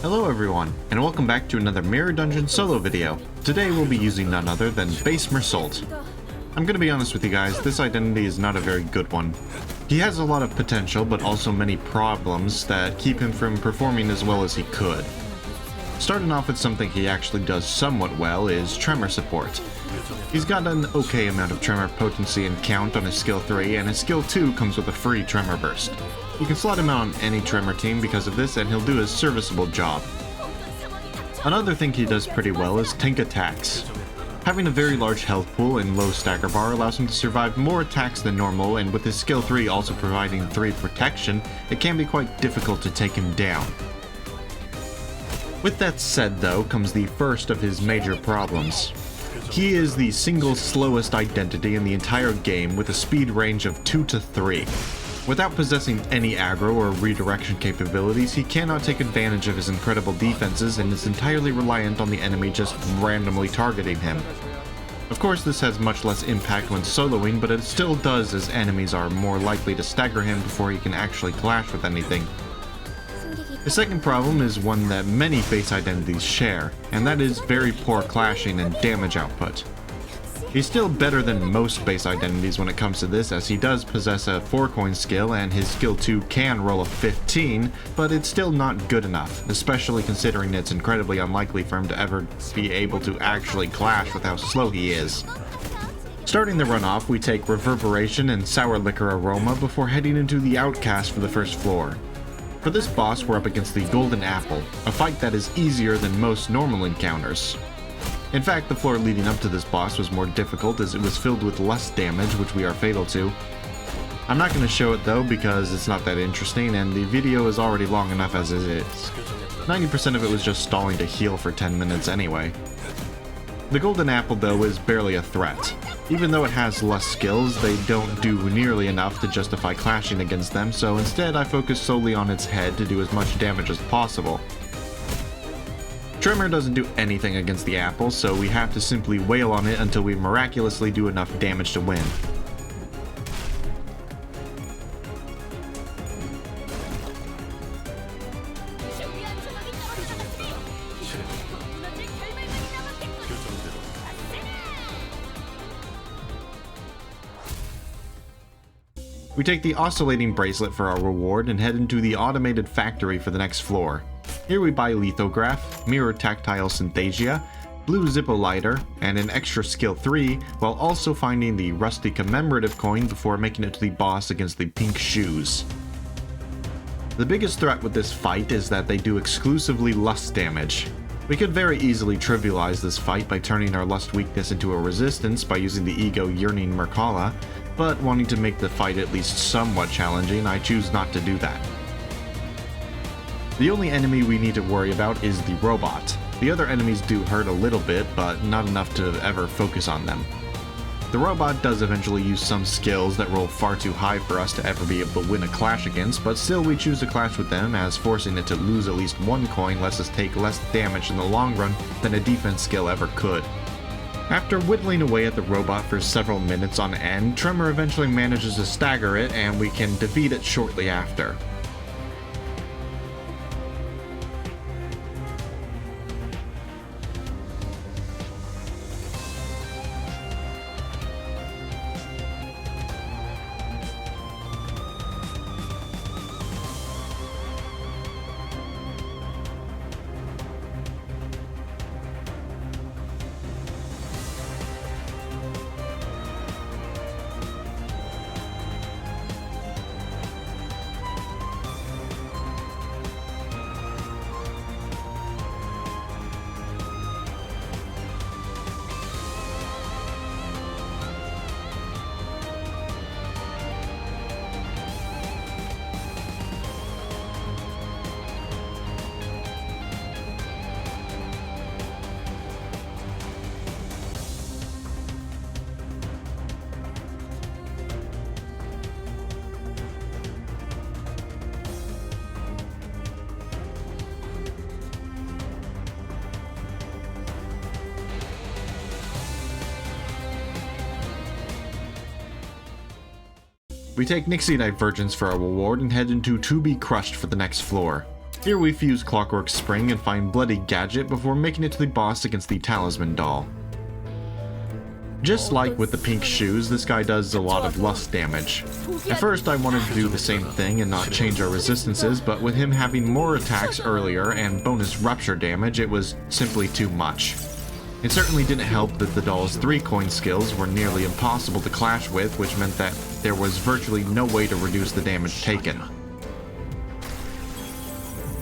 Hello everyone, and welcome back to another Mirror Dungeon solo video. Today we'll be using none other than base Meursault. I'm gonna be honest with you guys, this identity is not a very good one. He has a lot of potential, but also many problems that keep him from performing as well as he could. Starting off with something he actually does somewhat well is tremor support. He's got an okay amount of tremor potency and count on his skill 3, and his skill 2 comes with a free tremor burst. You can slot him out on any tremor team because of this, and he'll do a serviceable job. Another thing he does pretty well is tank attacks. Having a very large health pool and low stagger bar allows him to survive more attacks than normal, and with his skill 3 also providing 3 protection, it can be quite difficult to take him down. With that said though, comes the first of his major problems. He is the single slowest identity in the entire game with a speed range of 2 to 3. Without possessing any aggro or redirection capabilities, he cannot take advantage of his incredible defenses and is entirely reliant on the enemy just randomly targeting him. Of course, this has much less impact when soloing, but it still does, as enemies are more likely to stagger him before he can actually clash with anything. The second problem is one that many base identities share, and that is very poor clashing and damage output. He's still better than most base identities when it comes to this, as he does possess a 4-coin skill and his skill 2 can roll a 15, but it's still not good enough, especially considering it's incredibly unlikely for him to ever be able to actually clash with how slow he is. Starting the run off, we take Reverberation and Sour Liquor Aroma before heading into the Outcast for the first floor. For this boss, we're up against the Golden Apple, a fight that is easier than most normal encounters. In fact, the floor leading up to this boss was more difficult as it was filled with less damage, which we are fatal to. I'm not going to show it though because it's not that interesting and the video is already long enough as it is. 90% of it was just stalling to heal for 10 minutes anyway. The Golden Apple though is barely a threat. Even though it has less skills, they don't do nearly enough to justify clashing against them, so instead I focus solely on its head to do as much damage as possible. Tremor doesn't do anything against the apple, so we have to simply wail on it until we miraculously do enough damage to win. We take the Oscillating Bracelet for our reward and head into the Automated Factory for the next floor. Here we buy Lithograph, Mirror Tactile Synthesia, Blue Zippo Lighter, and an extra skill 3, while also finding the Rusty Commemorative coin before making it to the boss against the Pink Shoes. The biggest threat with this fight is that they do exclusively lust damage. We could very easily trivialize this fight by turning our lust weakness into a resistance by using the Ego Yearning Merkala, but wanting to make the fight at least somewhat challenging, I choose not to do that. The only enemy we need to worry about is the robot. The other enemies do hurt a little bit, but not enough to ever focus on them. The robot does eventually use some skills that roll far too high for us to ever be able to win a clash against, but still we choose to clash with them, as forcing it to lose at least 1 coin lets us take less damage in the long run than a defense skill ever could. After whittling away at the robot for several minutes on end, Tremor eventually manages to stagger it, and we can defeat it shortly after. We take Nixie Divergence for our reward and head into To Be Crushed for the next floor. Here we fuse Clockwork Spring and find Bloody Gadget before making it to the boss against the Talisman doll. Just like with the pink shoes, this guy does a lot of lust damage. At first I wanted to do the same thing and not change our resistances, but with him having more attacks earlier and bonus rupture damage, it was simply too much. It certainly didn't help that the doll's 3-coin skills were nearly impossible to clash with, which meant that there was virtually no way to reduce the damage taken.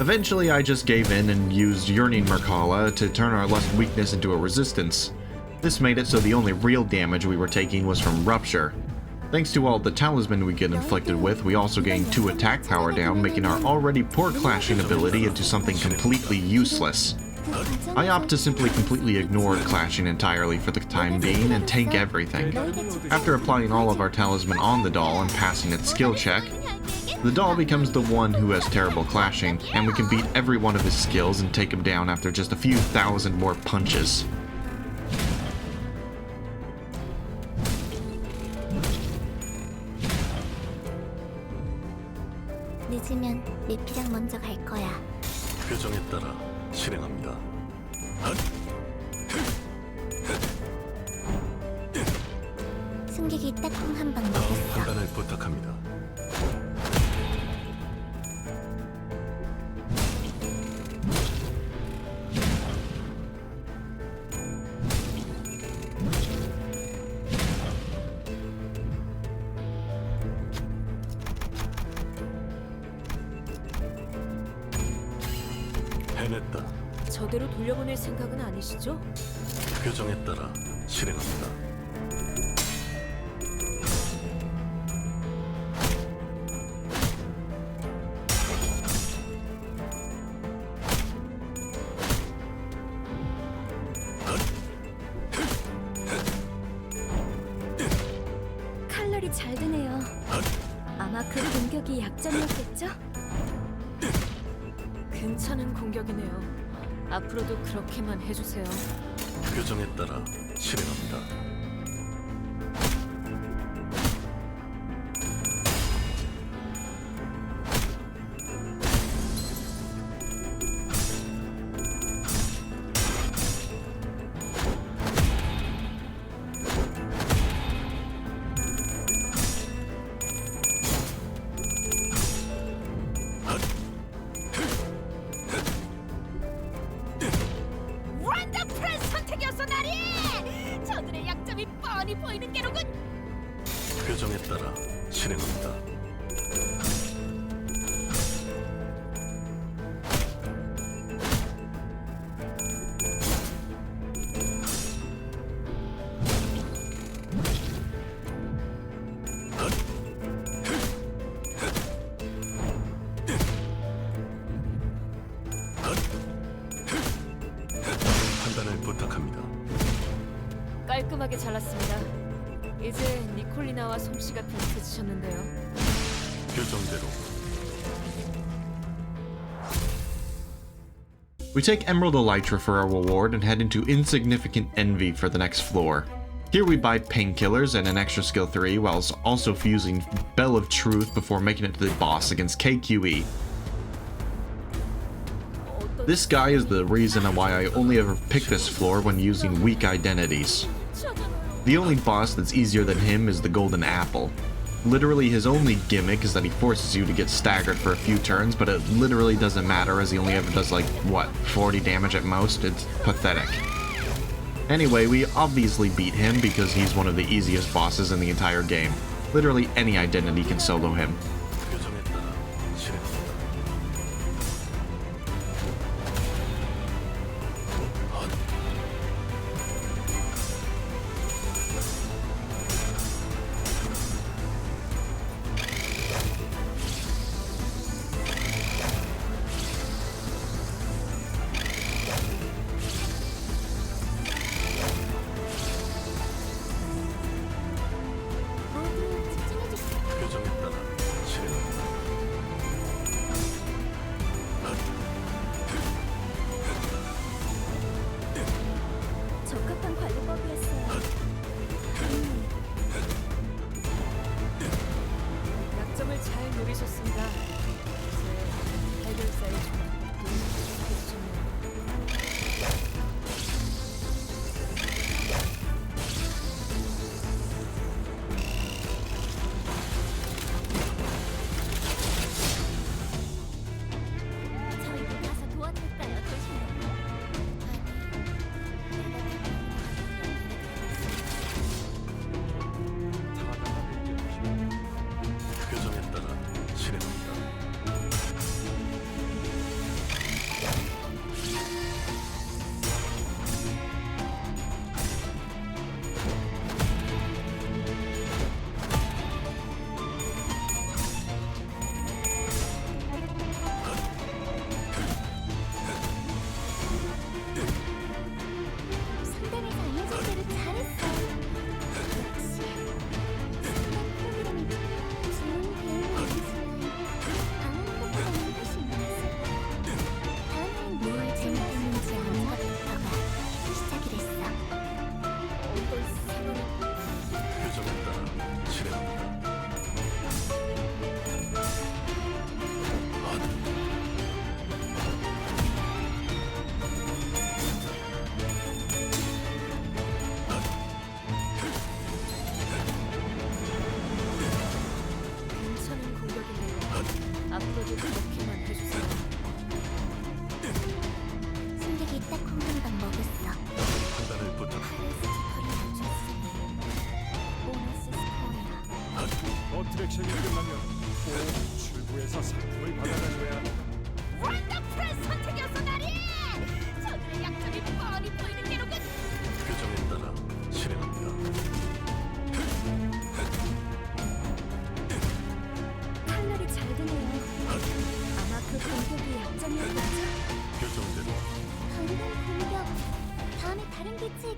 Eventually I just gave in and used Yearning Merkala to turn our lust weakness into a resistance. This made it so the only real damage we were taking was from Rupture. Thanks to all the talisman we get inflicted with, we also gained 2 attack power down, making our already poor clashing ability into something completely useless. I opt to simply completely ignore clashing entirely for the time being and tank everything. After applying all of our talisman on the doll and passing its skill check, the doll becomes the one who has terrible clashing, and we can beat every one of his skills and take him down after just a few thousand more punches. 늦으면 리피랑 먼저 갈 거야. 표정에 따라 실행합니다. 승객이 딱콩 한 방 먹였어. 판단을 부탁합니다. 해냈다. 저대로 돌려보낼 생각은 아니시죠? 표정에 따라 실행합니다. 칼날이 잘 드네요. 아마 그 공격이 약점이었겠죠? 괜찮은 공격이네요. 앞으로도 그렇게만 해주세요. 표정에 따라 실행합니다. 원더풀한 선택이었어, 나리! 저들의 약점이 뻔히 보이는 게로군! 표정에 따라 실행합니다. 판단을 부탁합니다. 깔끔하게 잘랐습니다. 이제 니콜리나와 솜씨가 비슷해지셨는데요. 교정대로. We take Emerald Elytra for our reward and head into Insignificant Envy for the next floor. Here we buy painkillers and an extra skill 3 whilst also fusing Bell of Truth before making it to the boss against KQE. This guy is the reason why I only ever pick this floor when using weak identities. The only boss that's easier than him is the Golden Apple. Literally his only gimmick is that he forces you to get staggered for a few turns, but it literally doesn't matter as he only ever does like, what, 40 damage at most? It's pathetic. Anyway, we obviously beat him because he's one of the easiest bosses in the entire game. Literally any identity can solo him. 표정에 따라 실행합니다. 모두 집중해주세요. 표정에 따라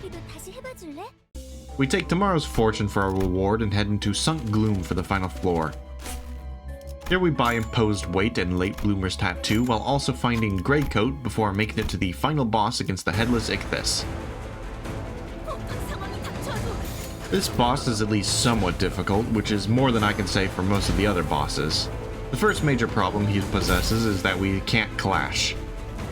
여기도 다시 해봐 줄래? We take tomorrow's fortune for our reward and head into Sunk Gloom for the final floor. Here we buy Imposed Weight and Late Bloomer's Tattoo while also finding Grey Coat before making it to the final boss against the Headless Ichus. This boss is at least somewhat difficult, which is more than I can say for most of the other bosses. The first major problem he possesses is that we can't clash.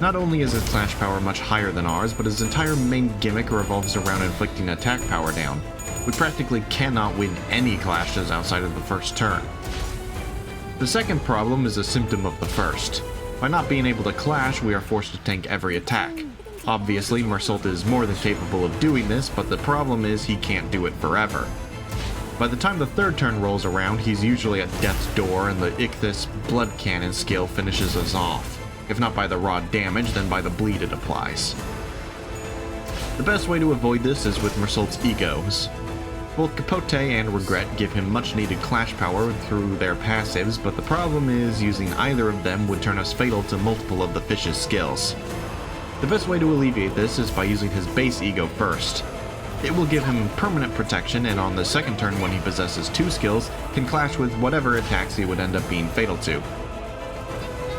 Not only is his clash power much higher than ours, but his entire main gimmick revolves around inflicting attack power down. We practically cannot win any clashes outside of the first turn. The second problem is a symptom of the first. By not being able to clash, we are forced to tank every attack. Obviously, Meursault is more than capable of doing this, but the problem is he can't do it forever. By the time the third turn rolls around, he's usually at death's door and the Ichthys Blood Cannon skill finishes us off. If not by the raw damage, then by the bleed it applies. The best way to avoid this is with Meursault's egos. Both Capote and Regret give him much needed clash power through their passives, but the problem is using either of them would turn us fatal to multiple of the fish's skills. The best way to alleviate this is by using his base ego first. It will give him permanent protection, and on the second turn when he possesses two skills, can clash with whatever attacks he would end up being fatal to.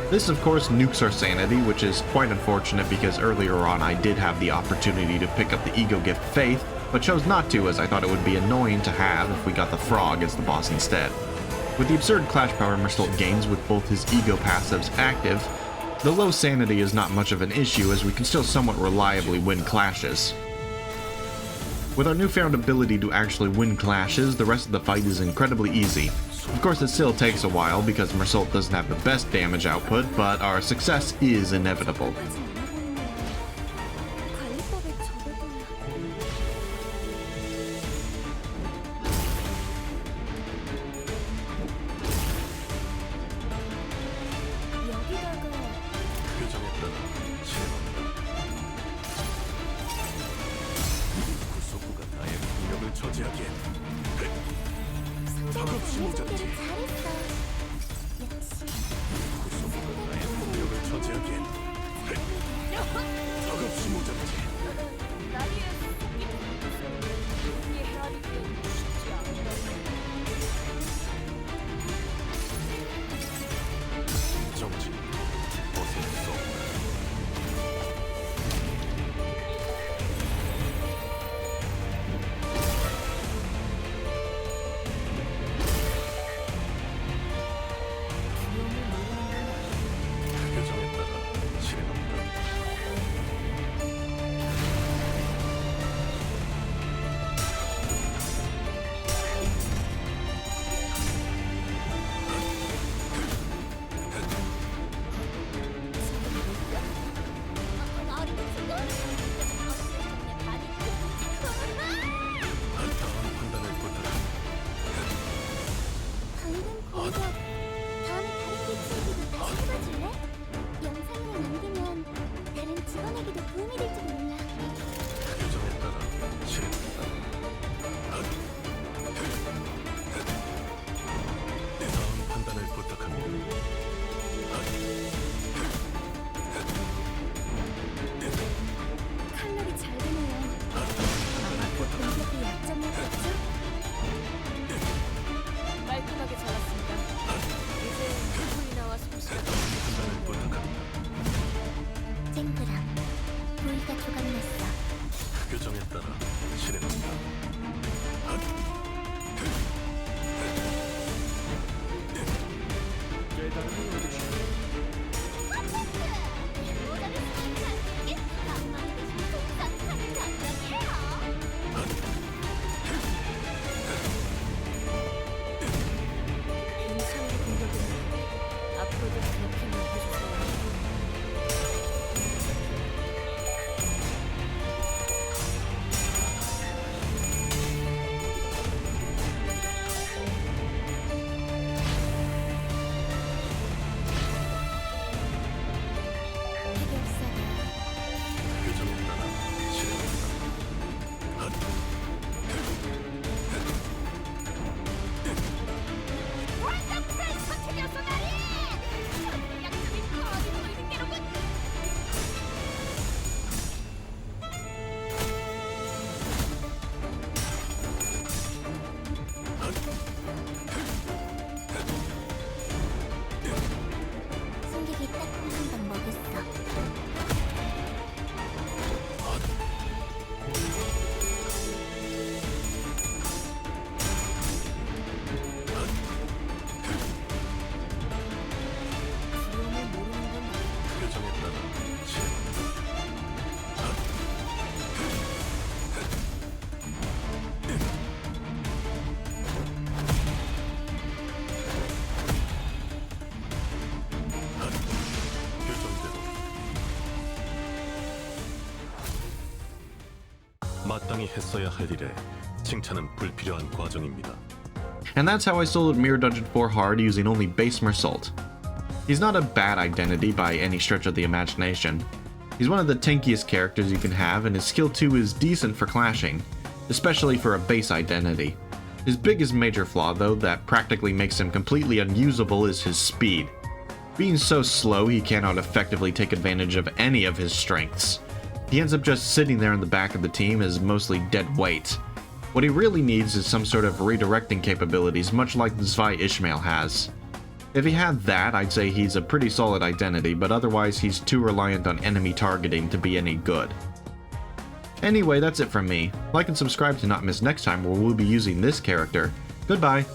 This of course nukes our sanity, which is quite unfortunate because earlier on I did have the opportunity to pick up the ego gift Faith, but chose not to as I thought it would be annoying to have if we got the frog as the boss instead. With the absurd clash power Meursault gains with both his ego passives active, the low sanity is not much of an issue as we can still somewhat reliably win clashes. With our newfound ability to actually win clashes, the rest of the fight is incredibly easy. Of course it still takes a while because Meursault doesn't have the best damage output, but our success is inevitable. 표정에 따라 실행한다. 구속구가 나의 공격을 저지하기엔 턱없이 모자라지. 잘했어. 역시 구속구가 나의 공격을 저지하기엔 턱없이 모자라지. 나리의 속이 헤아리기엔 쉽지 않다. 정치 벗을 수 없다. 표정에 따라 실행한다. 다음 판단을 부탁한다. 방금 공격 다음에 다른 기술기도 다시 해봐 줄래? 영상으로 남기면 다른 직원에게도 도움이 될지 몰라. 표정에 따라 실행한다. 다음 판단을 부탁합니다. 칼날이 잘 되네요. 아마 그 공격의 약점이었겠죠? 깔끔하게 잘랐습니다. 이제 니콜리나와 솜씨가 판단을 부탁합니다. 쨍그랑 부위가 조각났어. 표정에 따라 실행한다. 인상의 공격은 앞으로도 그렇게만 해주세요. 마땅히 했어야 할 일에 칭찬은 불필요한 과정입니다. And that's how I soloed Mirror Dungeon 4 hard using only base Meursault. He's not a bad identity by any stretch of the imagination. He's one of the tankiest characters you can have, and his skill 2 is decent for clashing, especially for a base identity. His biggest major flaw, though, that practically makes him completely unusable is his speed. Being so slow, he cannot effectively take advantage of any of his strengths. He ends up just sitting there in the back of the team as mostly dead weight. What he really needs is some sort of redirecting capabilities, much like the Zwei Ishmael has. If he had that, I'd say he's a pretty solid identity, but otherwise he's too reliant on enemy targeting to be any good. Anyway, that's it from me. Like and subscribe to not miss next time where we'll be using this character. Goodbye!